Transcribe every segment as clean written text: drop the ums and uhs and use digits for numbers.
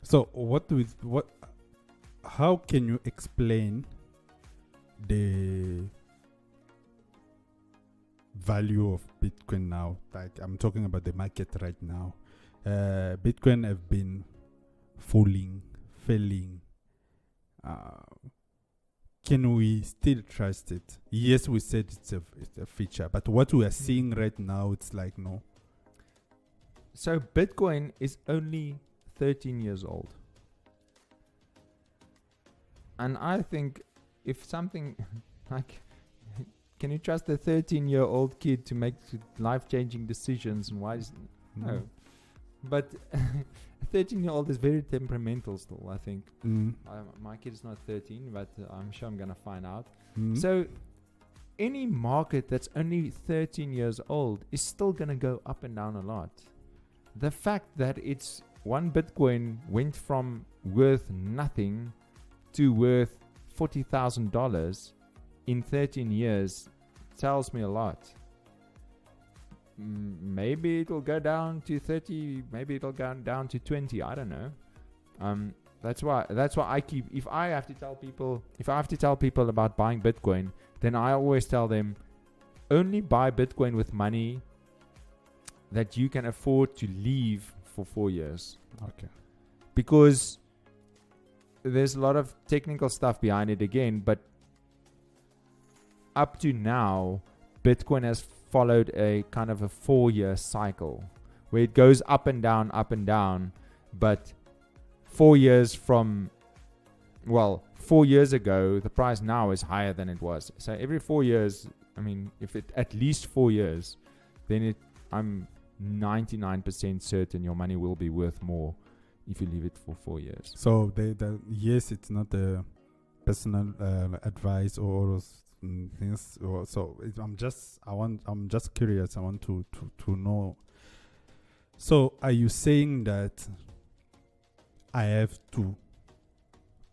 So what? How can you explain the value of Bitcoin now? Like I'm talking about the market right now. Bitcoin have been falling. Can we still trust it? Yes, we said it's a feature, but what we are seeing right now, it's like no. So Bitcoin is only 13 years old. And I think if something like, can you trust a 13-year-old kid to make life-changing decisions? And why is no? But a 13-year-old is very temperamental still, I think. My kid is not 13, but I'm sure I'm going to find out. So any market that's only 13 years old is still going to go up and down a lot. The fact that it's one Bitcoin went from worth nothing to worth $40,000 in 13 years tells me a lot. Maybe it'll go down to 30, maybe it'll go down to 20, I don't know. That's why I keep, if I have to tell people about buying Bitcoin, then I always tell them only buy Bitcoin with money that you can afford to leave for 4 years. Okay. Because there's a lot of technical stuff behind it again, but up to now, Bitcoin has followed a kind of a 4-year cycle where it goes up and down, but 4 years from, 4 years ago, the price now is higher than it was. So every 4 years, I mean, if it at least 4 years, then I'm 99% certain your money will be worth more if you leave it for 4 years. So yes, it's not a personal advice or things. I'm just curious. I want to know. So are you saying that I have to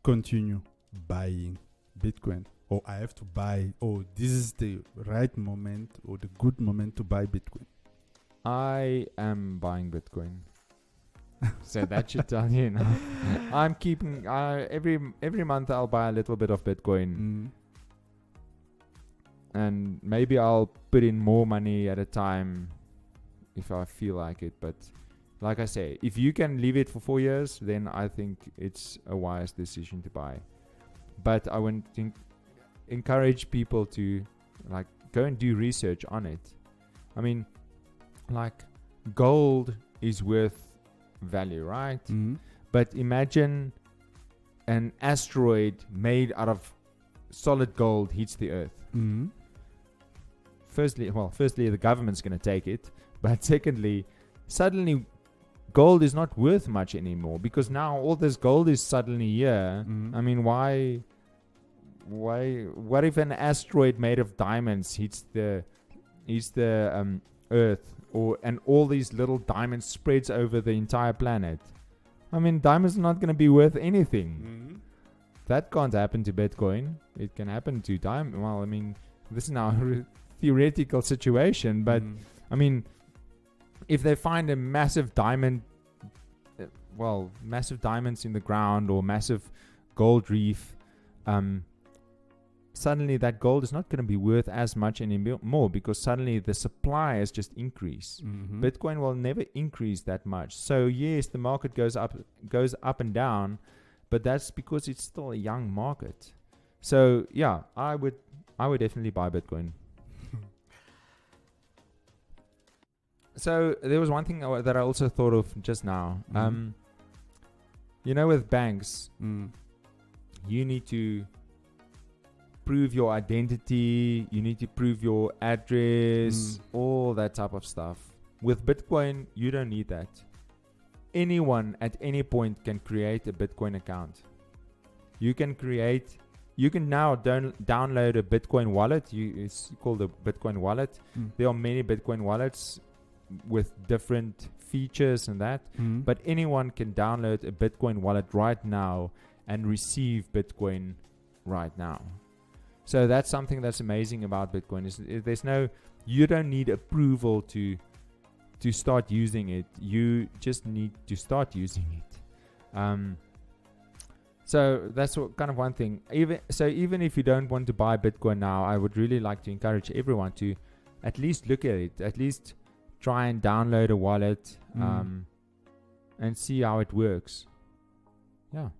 continue buying Bitcoin, or I have to buy? Oh, this is the right moment or the good moment to buy Bitcoin? I am buying Bitcoin. So that should tell you now. I'm keeping every month I'll buy a little bit of Bitcoin. And maybe I'll put in more money at a time if I feel like it. But like I say, if you can leave it for 4 years, then I think it's a wise decision to buy. But I want to encourage people to go and do research on it. I mean, gold is worth value, right? But imagine an asteroid made out of solid gold hits the earth. Firstly, the government's going to take it, but secondly, suddenly gold is not worth much anymore because now all this gold is suddenly here. I mean, why? What if an asteroid made of diamonds hits the earth, and all these little diamonds spreads over the entire planet? I mean, diamonds are not going to be worth anything. That can't happen to Bitcoin. It can happen to diamond. Well, I mean, this is now a theoretical situation, but I mean, if they find a massive diamond, massive diamonds in the ground or massive gold reef, suddenly that gold is not going to be worth as much anymore because suddenly the supply has just increased. Bitcoin will never increase that much. So yes, the market goes up and down, but that's because it's still a young market. So yeah, I would definitely buy Bitcoin. So there was one thing that I also thought of just now. With banks, you need to prove your identity, you need to prove your address, all that type of stuff. With Bitcoin, you don't need that. Anyone at any point can create a Bitcoin account. You can now download a Bitcoin wallet. It's called a Bitcoin wallet. There are many Bitcoin wallets with different features and that, but anyone can download a Bitcoin wallet right now and receive Bitcoin right now. So that's something that's amazing about Bitcoin. You don't need approval to start using it. You just need to start using it. So that's kind of one thing. Even if you don't want to buy Bitcoin now, I would really like to encourage everyone to at least look at it, at least try and download a wallet, and see how it works. Yeah.